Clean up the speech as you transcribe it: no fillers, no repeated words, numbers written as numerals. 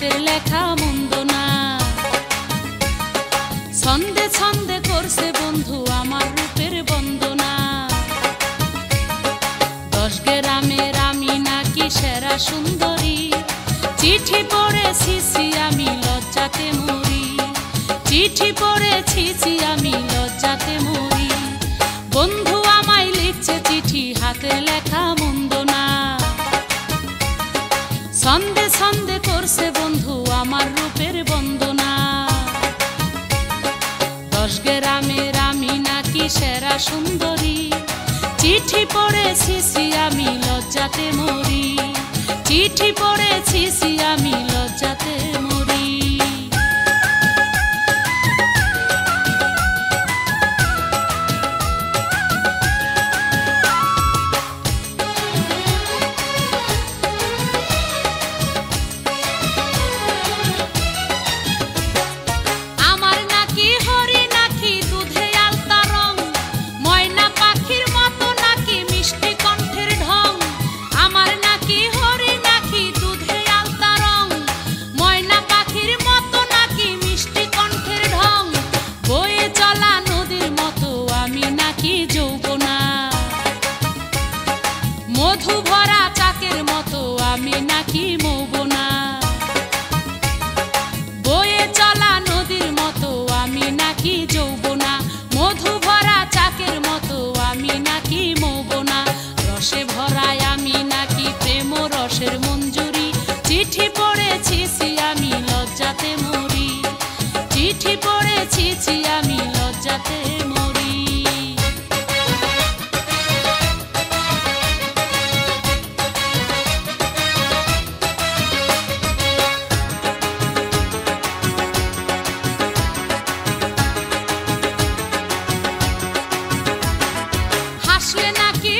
হাতের লেখা মন্দ না। ছন্দে ছন্দে করছে বন্ধু আমার রূপের বন্দনা। 10 গ্রামের আমি নাকি সেরা সুন্দরী, চিঠি পড়েছি আমি লজ্জাতে মরি। চিঠি পড়েছি আমি লজ্জাতে মরি। বন্ধু আমায় লিখছে চিঠি হাতের লেখা মন্দ না। ছন্দে ছন্দে করছে বন্ধু আমার রূপের বন্দনা। 10 গ্রামের আমি নাকি সেরা সুন্দরী, চিঠি পড়েছি আমি লজ্জাতে মরি। চিঠি পড়েছি আমি লজ্জাতে মরি। মধু ভরা চাকের মতো আমি নাকি মৌবনা। বয়ে চলা নদীর মতো আমি নাকি যৌবনা। মধু ভরা চাকের মতো আমি নাকি মৌবনা। রসে ভরায় আমি নাকি প্রেম রসের মঞ্জুরি। চিঠি পড়েছি আমি লজ্জাতে মরি। চিঠি পড়েছি আমি লজ্জাতে মরি। হাসলে নাকি